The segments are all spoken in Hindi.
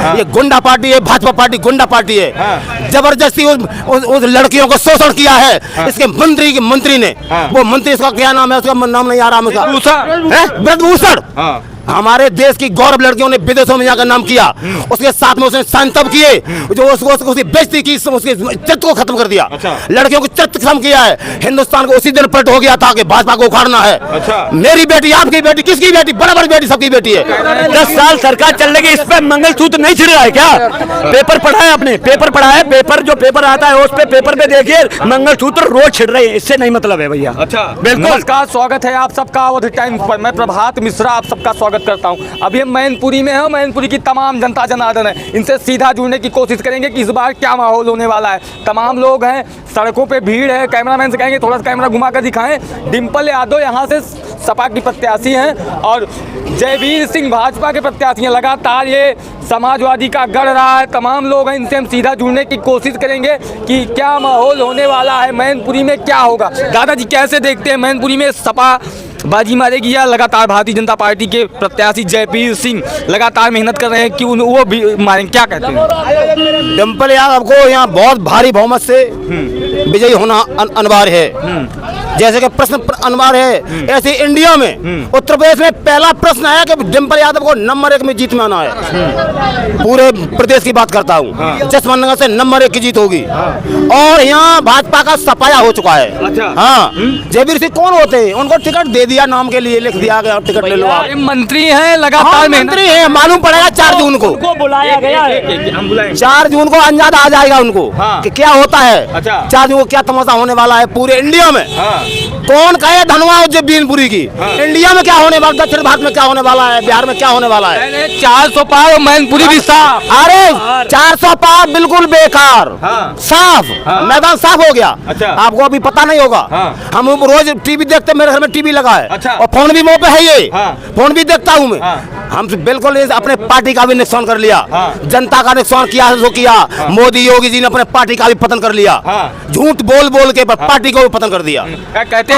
ये गुंडा पार्टी है, भाजपा पार्टी गुंडा पार्टी है। जबरदस्ती उस लड़कियों को शोषण किया है इसके मंत्री ने। वो मंत्री, इसका क्या नाम है, उसका नाम नहीं आ रहा मुझे, ब्रजभूषण। हमारे देश की गौरव लड़कियों ने विदेशों में जाकर नाम किया, उसके साथ में उसने साइन तब किए जो उसकी बेइज्जती की, उसके चरित्र को खत्म कर दिया। लड़कियों को चरित्र खत्म किया है। हिंदुस्तान को उसी दिन पलट हो गया था कि भाजपा को उखाड़ना है। मेरी बेटी, आपकी बेटी, किसकी बेटी, बराबर बेटी, सबकी बेटी है। 10 साल सरकार चल रही, इस पे मंगलसूत्र नहीं छिड़ रहा है क्या? पेपर पढ़ा है आपने? पेपर पढ़ा है? पेपर जो पेपर आता है उस पे पेपर पे देखिए मंगलसूत्र रोज छिड़ रहे हैं, इससे नहीं मतलब है भैया। अच्छा, बिल्कुल। नमस्कार, स्वागत है आप सबका अवध टाइम्स पर। मैं प्रभात मिश्रा आप सबका स्वागत करता हूं। अभी हम मैनपुरी में हैं। मैनपुरी की तमाम जनता जनार्दन है, इनसे सीधा जुड़ने की कोशिश करेंगे कि इस बार क्या माहौल होने वाला है। तमाम लोग हैं, सड़कों पे भीड़ है। कैमरामैन से कहेंगे थोड़ा सा कैमरा घुमा कर दिखाएं। डिम्पल यादव यहाँ से सपा की प्रत्याशी हैं और जयवीर सिंह भाजपा के प्रत्याशी हैं। लगातार ये समाजवादी का गढ़ रहा है। तमाम लोग हैं, इनसे हम सीधा जुड़ने की कोशिश करेंगे कि क्या माहौल होने वाला है, मैनपुरी में क्या होगा। दादाजी कैसे देखते हैं, मैनपुरी में सपा बाजी मारेगी या लगातार भारतीय जनता पार्टी के प्रत्याशी जयवीर सिंह लगातार मेहनत कर रहे हैं कि वो भी मारेंगे, क्या कहते हैं? डिम्पल यादव को यहाँ बहुत भारी बहुमत से विजयी होना अनिवार्य है। जैसे कि प्रश्न अनिवार्य है, ऐसे इंडिया में उत्तर प्रदेश में पहला प्रश्न आया कि डिम्पल यादव को नंबर 1 में जीत में आना है। पूरे प्रदेश की बात करता हूँ, जसवंत नगर से नंबर 1 की जीत होगी और यहाँ भाजपा का सफाया हो चुका है। हाँ, जयवीर सिंह कौन होते हैं, उनको टिकट दे दिया, नाम के लिए लिख दिया गया, टिकट ले लो आप। मंत्री हैं, लगातार मंत्री है, मालूम पड़ेगा 4 जून को बुलाया गया है। 4 जून को अंदाजा आ जाएगा उनको कि क्या होता है। 4 जून को क्या तमाशा होने वाला है पूरे इंडिया में। कौन कहे धनवा बीनपुरी की, इंडिया में क्या होने वाला, दक्षिण भारत में क्या होने वाला है, बिहार में क्या होने वाला है। 400 पार और मैनपुरी भी साफ। अरे 400 पार बिल्कुल बेकार, साफ, मैदान साफ हो गया। आपको अभी पता नहीं होगा, हम रोज टीवी देखते, मेरे घर में टीवी लगा है और फोन भी मुंह पे है, ये फोन भी देखता हूँ मैं। हम बिल्कुल अपने पार्टी का भी नुकसान कर लिया, जनता का नुकसान किया जो किया। मोदी योगी जी ने अपने पार्टी का भी पतन कर लिया, झूठ बोल बोल के पार्टी को भी पतन कर दिया। कहते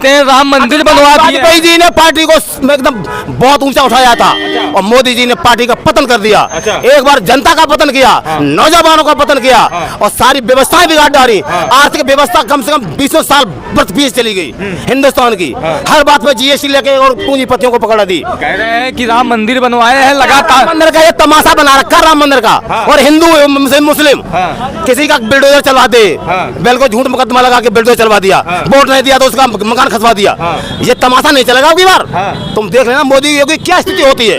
हैं राम मंदिर बनवा दिया। वाजपेयी जी ने पार्टी को एकदम बहुत ऊंचा उठाया था और मोदी जी ने पार्टी का पतन कर दिया। एक बार जनता का पतन किया, नौजवानों का पतन किया और सारी व्यवस्थाएं बिगाड़ डाली। आर्थिक व्यवस्था कम से कम 20 साल पीछे चली गई हिंदुस्तान की। हर बात में जीएसटी लेके और पूंजीपतियों को पकड़ा दी। कह रहे हैं कि राम मंदिर बनवाए हैं लगातार। मंदिर का ये तमाशा बना रखा राम मंदिर का। और हिंदू मुस्लिम किसी का बिल्डोजर चलवा दे, बिल्कुल झूठ मुकदमा लगा के बिल्डोजर चलवा दिया, वोट नहीं दिया तो उसका मकान खसवा दिया। ये तमाशा नहीं चलेगा अगली बार। तुम देख लेना मोदी योगी क्या स्थिति होती है।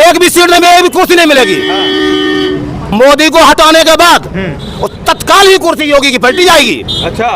एक भी सीट नहीं, एक भी कुर्सी नहीं मिलेगी। मोदी को हटाने के बाद तत्काल ही कुर्सी योगी की पलटी जाएगी।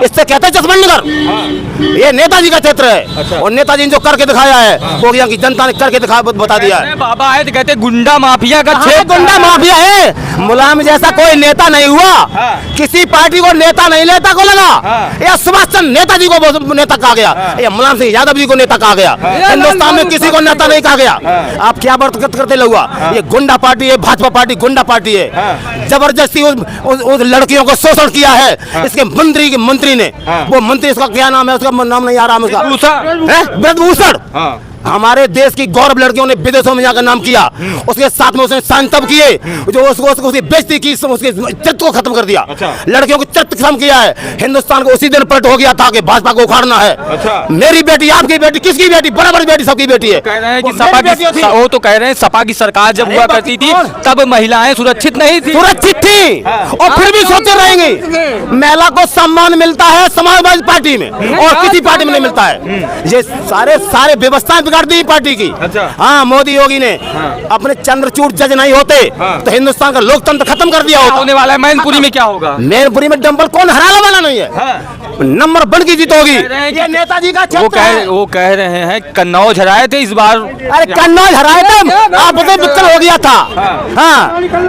इससे कहते हैं जसवंत नगर। ये नेताजी का क्षेत्र है और नेताजी ने जो करके दिखाया है वो यहाँ की जनता ने करके दिखा बता दिया है। बाबा है तो कहते गुंडा माफिया का क्षेत्र। गुंडा माफिया है, मुलायम जैसा कोई नेता नहीं हुआ। किसी पार्टी को नेता नहीं नेता को लगा। या सुभाष चंद्र नेताजी को नेता कहा गया, या मुलायम सिंह यादव जी को नेता कहा गया। हिंदुस्तान में किसी को नेता नहीं कहा गया। आप क्या बात करते लगा। ये गुंडा पार्टी है, भाजपा पार्टी गुंडा पार्टी है। जबरदस्ती उस लड़कियों को शोषण किया है इसके मंत्री ने। वो मंत्री, इसका क्या नाम है, उसका नाम नहीं आ रहा मुझे, ब्रजभूषण। हमारे देश की गौरव लड़कियों ने विदेशों में जाकर नाम किया, उसके साथ में उसने साइन तब किए जो उसकी बेइज्जती की, उसके चरित्र को खत्म कर दिया। लड़कियों को चरित्र खत्म किया है। हिंदुस्तान को उसी दिन पलट हो गया था कि भाजपा को उखाड़ना है। मेरी बेटी, आपकी बेटी, किसकी बेटी, बराबर बेटी, सबकी बेटी है। कह रहे हैं कि सपा की, वो तो कह रहे हैं सपा की सरकार जब हुआ करती थी तब महिलाएं सुरक्षित नहीं थी। सुरक्षित थी और फिर भी सोचते रहेंगे। महिला को सम्मान मिलता है समाजवादी पार्टी में और किसी पार्टी में नहीं मिलता है। ये सारे व्यवस्थाएं बिगाड़ दी पार्टी की। हाँ, मोदी योगी ने अपने चंद्रचूड़ जज नहीं होते तो हिंदुस्तान का लोकतंत्र खत्म कर दिया होने वाला है। मैनपुरी में क्या होगा? मैनपुरी में डंबल कौन हराने वाला नहीं है। नंबर 1 की जीत होगी। ये नेताजी का क्षेत्र है। वो कह रहे हैं कन्नौज हराए थे इस बार। अरे कन्नौज हराए थे, आपसे विक्टल हो गया था। हाँ,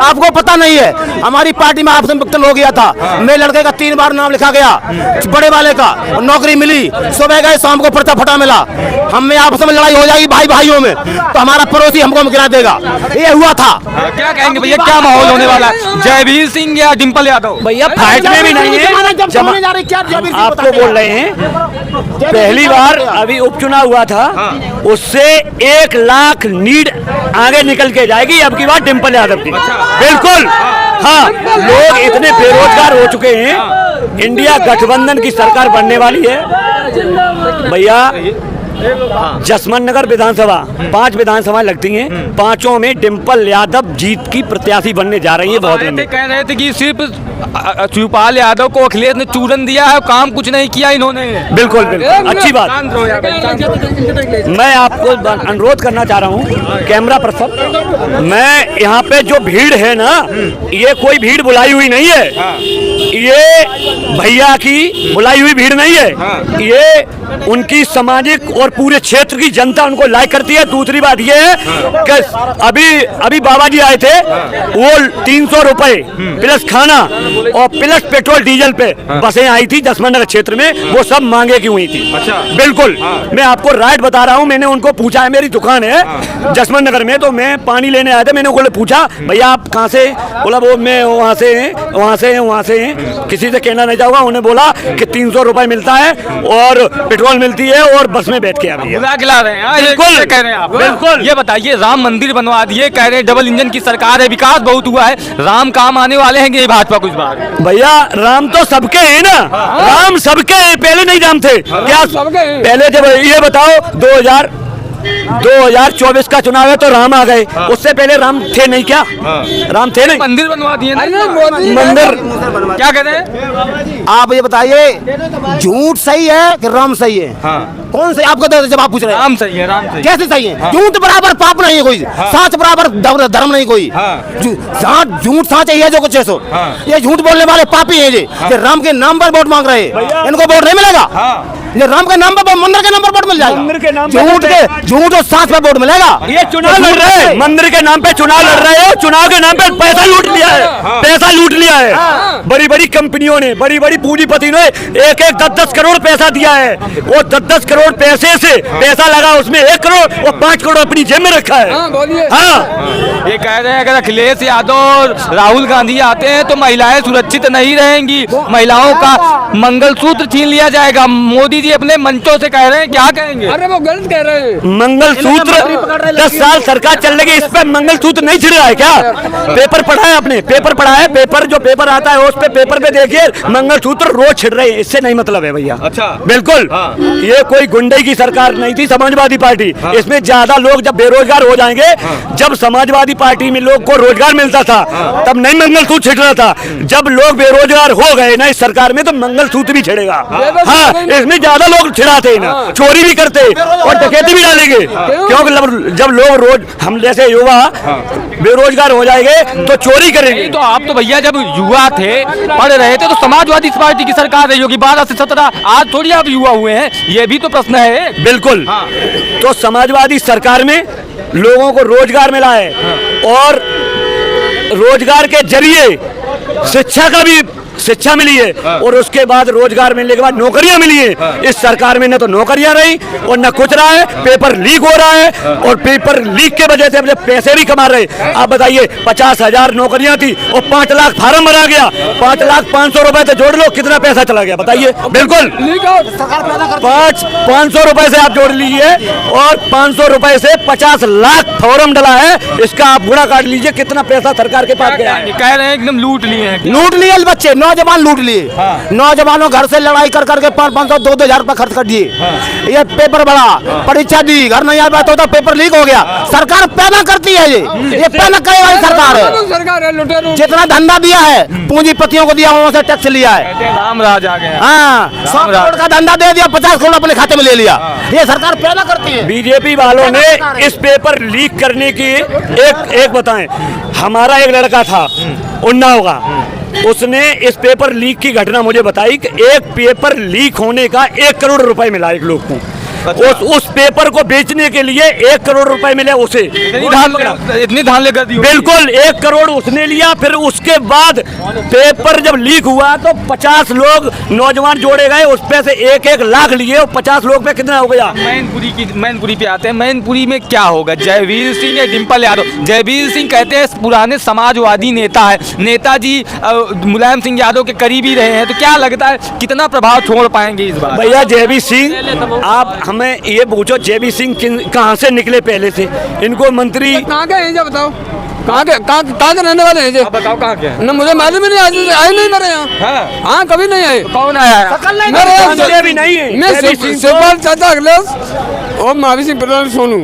आपको पता नहीं है, हमारी पार्टी में आपसे विक्टल हो गया था। मेरे लड़के का 3 बार नाम लिखा गया, बड़े वाले का नौकरी मिली, सुबह गए शाम को पर्चा फटा मिला। हमें आपस में लड़ाई हो जाएगी भाई भाइयों में तो हमारा पड़ोसी हमको गिरा देगा। ये हुआ था। क्या कहेंगे भैया, क्या माहौल होने वाला है? जयवीर सिंह या डिम्पल यादव? भैया फाइट में भी नहीं है। जब होने जा रही क्या जयवीर आपको बोल रहे हैं, पहली बार अभी उपचुनाव हुआ था, उससे 1 लाख लीड आगे निकल के जाएगी अब की बार डिम्पल यादव की। बिल्कुल हाँ, लोग इतने बेरोजगार हो चुके हैं, इंडिया गठबंधन की सरकार बनने वाली है भैया। जसवंत नगर विधानसभा 5 विधानसभाएं लगती हैं, 5 में डिम्पल यादव जीत की प्रत्याशी बनने जा रही है। बहुत कह रहे थे कि सिर्फ शिवपाल यादव को अखिलेश ने चूरन दिया है, काम कुछ नहीं किया इन्होंने। बिल्कुल बिल्कुल, अच्छी बात। मैं आपको अनुरोध करना चाह रहा हूँ कैमरा पर्सन, मैं यहाँ पे जो भीड़ है ना, ये कोई भीड़ बुलाई हुई नहीं है, ये भैया की बुलाई हुई भीड़ नहीं है, ये उनकी सामाजिक और पूरे क्षेत्र की जनता उनको लाइक करती है। दूसरी बात ये है कि अभी बाबा जी आए थे, वो 300 रुपए प्लस खाना और प्लस पेट्रोल डीजल पे बसें आई थी जसवंत नगर क्षेत्र में, वो सब मांगे की हुई थी। बिल्कुल, मैं आपको राइट बता रहा हूँ। मैंने उनको पूछा है, मेरी दुकान है जसवंत नगर में, तो मैं पानी लेने आया था, मैंने उनको पूछा भैया आप कहाँ से, बोला वो मैं वहाँ से किसी से कहना नहीं चाहूँगा। उन्हें बोला कि 300 रुपए मिलता है और पेट्रोल मिलती है और बस में बैठ के आ रही है। खिला रहे हैं, बिल्कुल कह रहे हैं आप। बिल्कुल, ये बताइए, राम मंदिर बनवा दिए, कह रहे हैं डबल इंजन की सरकार है, विकास बहुत हुआ है, राम काम आने वाले हैं कि भाजपा कुछ बात? भैया राम तो सबके हैं ना, राम सबके हैं, पहले नहीं राम थे क्या? पहले जब ये बताओ 2024 का चुनाव है तो राम आ गए, उससे पहले राम थे नहीं क्या? राम थे नहीं। मंदिर बनवा दिए, मंदिर क्या कहते हैं आप ये बताइए, झूठ सही है कि राम सही है? कौन सही आपको जवाब पूछ रहे हैं? राम सही है, राम सही। कैसे सही है? झूठ बराबर पाप नहीं है कोई, सच बराबर धर्म नहीं कोई। झूठ सच है जो कुछ है सो, ये झूठ बोलने वाले पापी हैं ये राम के नाम पर वोट मांग रहे हैं, इनको वोट नहीं मिलेगा। ये राम के नाम पर, मंदिर के नाम पर वोट मिल जाएगा, मंदिर के नाम झूठ और साथ पे वोट मिलेगा। ये चुनाव लड़ रहे हैं, मंदिर के नाम पे चुनाव लड़ रहे हो, चुनाव के नाम पे पैसा लूट लिया है, पैसा लूट लिया है। बड़ी बड़ी कंपनियों ने, बड़ी बड़ी पूंजीपति ने 1-1, 10-10 करोड़ पैसा दिया है, वो 10-10 करोड़ पैसे से पैसा लगा, उसमें 1 करोड़ और 5 करोड़ अपनी जेब में रखा है। हाँ, ये कह रहे हैं अगर अखिलेश यादव और राहुल गांधी आते हैं तो महिलाएं सुरक्षित नहीं रहेंगी, महिलाओं का मंगलसूत्र छीन लिया जाएगा। मोदी जी अपने मंचों से कह रहे हैं, क्या कहेंगे? अरे वो गलत कह रहे हैं। मंगलसूत्र 10 साल सरकार चल रही, इस पे मंगलसूत्र नहीं छिड़ रहा है क्या? पेपर पढ़ा है आपने? पेपर पढ़ा है? पेपर जो पेपर आता है उस पे पेपर पे देखिए मंगलसूत्र रोज छिड़ रहे हैं, इससे नहीं मतलब है भैया। अच्छा, बिल्कुल ये कोई गुंडे की सरकार नहीं थी समाजवादी पार्टी। इसमें ज्यादा लोग जब बेरोजगार हो जाएंगे, जब समाजवादी पार्टी में लोग को रोजगार मिलता था तब नहीं मंगलसूत्र छिड़ रहा था, जब लोग बेरोजगार हो गए ना इस सरकार में तो मंगलसूत्र भी छिड़ेगा। हाँ, इसमें ज्यादा लोग छिड़ाते ना, चोरी भी करते और डकैती भी डालेंगे, क्योंकि जब लोग रोज हम जैसे युवा बेरोजगार हो जाएंगे तो चोरी करेंगे। तो आप तो भैया जब युवा थे, पढ़ रहे थे, तो समाजवादी पार्टी की सरकार रही होगी 12 से 17, आज थोड़ी आप युवा हुए हैं, ये भी तो प्रश्न है। बिल्कुल, तो समाजवादी सरकार में लोगों को रोजगार मिला है और रोजगार के जरिए शिक्षा का भी शिक्षा मिली है और उसके बाद रोजगार मिलने के बाद नौकरियां मिली है। इस सरकार में न तो नौकरियां रही और न कुछ रहा है, पेपर लीक हो रहा है और पेपर लीक के वजह से अपने पैसे भी कमा रहे। आप बताइए 50,000 नौकरियां थी और 5 लाख फार्म भरा गया, 5,500,000 रुपए से जोड़ लो कितना पैसा चला गया बताइए। बिल्कुल 500 रुपए से आप जोड़ लीजिए और 500 रुपए से 50 लाख फॉर्म डला है, इसका आप गुणा काट लीजिए कितना पैसा सरकार के पास गया है। कह रहे हैं एकदम लूट लिए हैं, लूट लिए बच्चे, नौजवान लूट लिए। नौजवानों घर से लड़ाई कर करके 500 2,000 रुपए खर्च कर दिए। ये पेपर बड़ा, परीक्षा दी, घर नहीं आ पाता तो पेपर लीक हो गया। सरकार पैदा करती है, ये पैदा करने वाली सरकार है। जितना धंधा दिया है पूंजीपतियों को दिया, वहां से टैक्स लिया है। राम राज आ गए। हाँ, 100 करोड़ का धंधा दे दिया, 50 करोड़ अपने खाते में ले लिया। ये सरकार पैदा करती है। बीजेपी वालों ने इस पेपर लीक करने की एक बताएं, हमारा एक लड़का था उन्नाव का, उसने इस पेपर लीक की घटना मुझे बताई कि एक पेपर लीक होने का 1 करोड़ रुपए मिला एक लोग को। उस पेपर को बेचने के लिए 1 करोड़ रुपए मिले उसे। इतनी धान लेकर दी? बिल्कुल 1 करोड़ उसने लिया। फिर उसके बाद पेपर जब लीक हुआ तो 50 लोग नौजवान जोड़े गए, उस पे से 1-1 लाख लिए और 50 लोग पे कितना हो गया? मैनपुरी पे आते हैं। मैनपुरी में क्या होगा? जयवीर सिंह या डिम्पल यादव? जयवीर सिंह कहते हैं पुराने समाजवादी नेता है, नेताजी मुलायम सिंह यादव के करीबी रहे हैं, तो क्या लगता है कितना प्रभाव छोड़ पाएंगे इस बार? भैया जयवीर सिंह, आप हमें ये पूछो जयवीर सिंह कहाँ से निकले पहले से? इनको मंत्री कहाँ के हैं बताओ, कहाँ के रहने वाले हैं? आप बताओ कहाँ के हैं? ना मुझे मालूम ही नहीं, आए नहीं मेरे यहाँ। हाँ कभी नहीं आए। कौन आया है? मेरे भी नहीं है। मैं शिवपाल चाचा अखिलेश और महावीर सिंह प्रधान सोनू।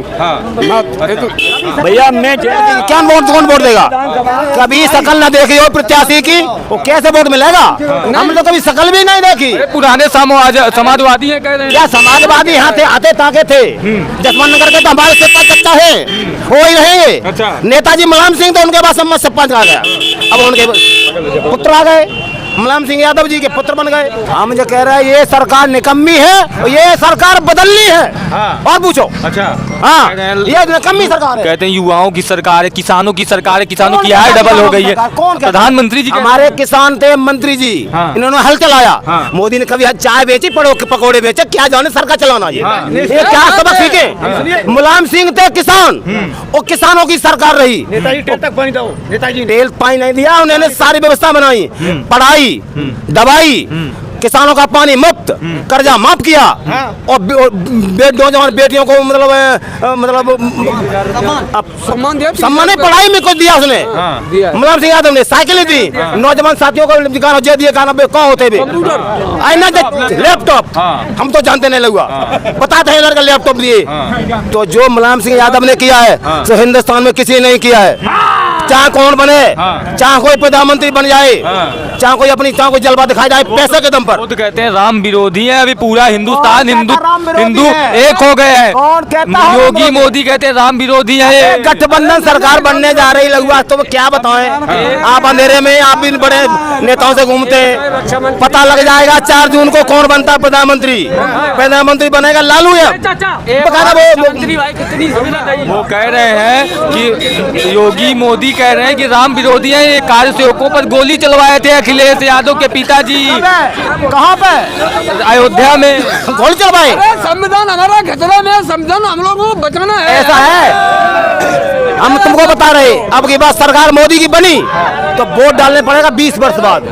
भैया मैं क्या कौन वोट देगा? कभी शकल न देखी हो प्रत्याशी की, वो कैसे वोट मिलेगा? हम तो कभी शकल भी नहीं देखी। पुराने समाजवादी है कह रहे हैं। क्या समाजवादी यहाँ थे, आते ताके थे? जसवंत नगर के तो हमारे सरपंच चच्चा है, हो ही रहेंगे। अच्छा। नेताजी मुलायम सिंह तो उनके बाद सरपंच आ गया, अब उनके पुत्र आ गए, मुलायम सिंह यादव जी के पुत्र बन गए। हम जो कह रहे हैं ये सरकार निकम्मी है और ये सरकार बदलनी है। और पूछो। अच्छा। हाँ, ये निकम्मी सरकार है। कहते हैं युवाओं की सरकार है, किसानों की सरकार है, किसानों की आय डबल हो गई है। कौन? प्रधानमंत्री जी हमारे किसान थे, मंत्री जी, इन्होंने हल चलाया। मोदी ने कभी चाय बेची, पकौड़े बेचे, क्या जाने सरकार चलाना ये क्या सबक सीखे? मुलायम सिंह थे किसान और किसानों की सरकार रही। तेल तक पानी दो, नेताजी तेल पानी नहीं दिया, उन्होंने सारी व्यवस्था बनाई, पढ़ाई, दवाई, किसानों का पानी मुफ्त, कर्जा माफ किया और नौजवान बेटियों को मतलब सम्मान पढ़ाई में कुछ दिया उसने। मुलायम सिंह यादव ने साइकिलें दी, नौजवान साथियों को दिए कहाँ होते भी लैपटॉप, हम तो जानते नहीं लगा, बताते हैं लड़का लैपटॉप दिए। तो जो मुलायम सिंह यादव ने किया है तो हिंदुस्तान में किसी ने नहीं किया है। चाहे कौन बने, चाहे कोई प्रधानमंत्री बन जाए, चाहे कोई जलवा दिखाई जाए पैसे के दम पर। वो तो कहते हैं राम विरोधी है, अभी पूरा हिंदुस्तान हिंदू एक हो गए हैं। कौन कहता है? योगी मोदी कहते हैं राम विरोधी है। गठबंधन सरकार बनने जा रही लगुआ, तो क्या बताएं? आप अंधेरे में, आप भी बड़े नेताओं से घूमते हैं, पता लग जाएगा 4 जून को कौन बनता है प्रधानमंत्री। प्रधानमंत्री बनेगा लालू यादव। वो कह रहे हैं कि योगी मोदी कह रहे हैं कि राम विरोधी है, ये कार्यसेवकों पर गोली चलवाए थे अखिलेश यादव के पिताजी। कहाँ पे? अयोध्या में गोली चलवाए। संविधान हमारा खतरा में, संविधान हम लोगों को बचाना है। ऐसा है, हम तुमको बता रहे, अब की बात सरकार मोदी की बनी तो वोट डालने पड़ेगा 20 वर्ष बाद।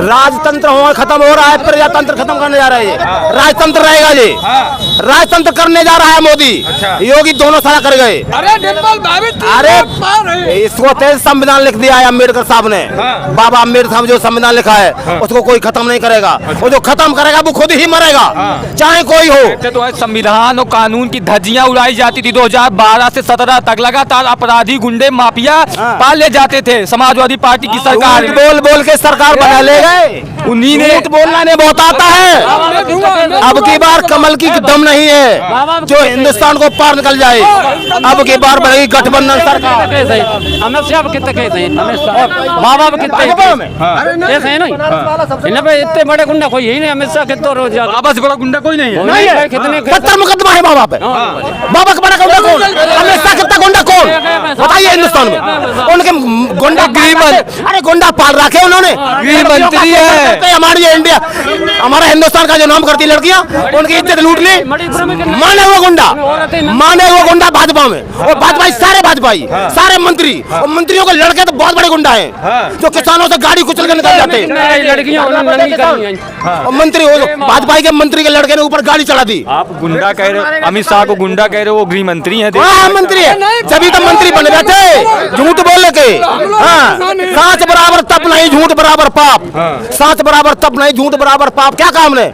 राजतंत्र खत्म हो रहा है, प्रजातंत्र खत्म करने जा रहा है, राजतंत्र रहेगा ये। राजतंत्र करने जा रहा है मोदी, योगी दोनों सारा कर गए। अरे इसको संविधान लिख दिया है अम्बेडकर साहब ने, बाबा अम्बेडकर साहब जो संविधान लिखा है उसको कोई खत्म नहीं करेगा, वो जो खत्म करेगा वो खुद ही मरेगा, चाहे कोई हो। तो संविधान और कानून की धज्जियां उड़ाई जाती थी। 2012 से 17 तक लगातार अपराधी, गुंडे, माफिया पाल ले जाते थे समाजवादी पार्टी की सरकार। बोल बोल के सरकार बना ले गए, उन्हीं ने बोलना ने बहुत आता है। अब की बार कमल की दम नहीं है जो हिंदुस्तान को पार निकल जाए। अब की बार बढ़ेगी गठबंधन सरकार। इतने बड़े गुंडा कोई यही नहीं, अमित शाह कितना रोज बाबा से बड़ा गुंडा कोई नहीं है। कितना मुकदमा है बाबा पे? बाबा का बड़ा गुंडा कौन? अमित शाह कितना गुंडा कौन? बताइए हिंदुस्तान में उनके गुंडा। अरे गुंडा पाल रखे उन्होंने, गृह मंत्री है हमारी इंडिया, हमारा हिंदुस्तान का जो नाम करती लड़कियां, उनकी इज्जत लूट ली। माने हुआ गुंडा भाजपा में, और भाजपा सारे भाजपाई, सारे मंत्री, और मंत्रियों के लड़के तो बहुत बड़े गुंडा हैं जो किसानों से गाड़ी कुचल के निकल जाते हैं। और मंत्री भाजपा के मंत्री के लड़के ने ऊपर गाड़ी चढ़ा दी। आप गुंडा कह रहे हो, अमित शाह को गुंडा कह रहे हो, वो गृह मंत्री है। मंत्री है, जब तो मंत्री बन बैठे झूठ बोल के। सांच बराबर तप नहीं, झूठ बराबर पाप। सांच बराबर तप नहीं, झूठ बराबर पाप। क्या काम ने?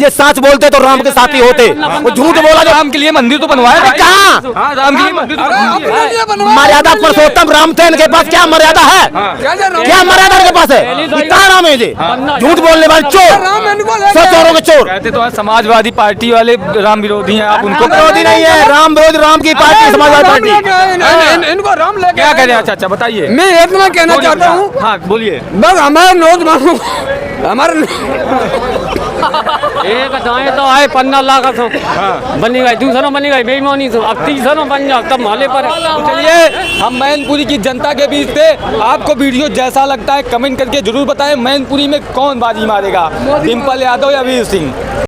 ये सांच बोलते तो राम के साथी होते, वो झूठ बोला जो राम के लिए मंदिर तो बनवाया। कहाँ राम के लिए मंदिर मर्यादा पुरुषोत्तम राम थे, इनके पास क्या मर्यादा है? क्या मर्यादा इनके पास है? कहाँ राम है ये? झूठ बोलने वाले चोर, सौ चोरों के चोर। कहते तो समाजवादी पार्टी वाले राम विरोधी हैं, आप उनको विरोधी नहीं है। राम विरोधी, राम की पार्टी समाजवादी पार्टी। इनको राम लेके क्या कह रहे हैं? अच्छा बताइए। मैं इतना कहना चाहता हूँ, हाँ बोलिए। बस हमारे नौजवानों, हमारे एक दाएं तो आए 15 लाख तो बनी गई, दूसरों बनी गई बेईमानी से, अब तीसरों बन जाओ तब माले पर। चलिए हम मैनपुरी की जनता के बीच थे। आपको वीडियो जैसा लगता है कमेंट करके जरूर बताएं। मैनपुरी में कौन बाजी मारेगा, डिम्पल यादव या वीर सिंह?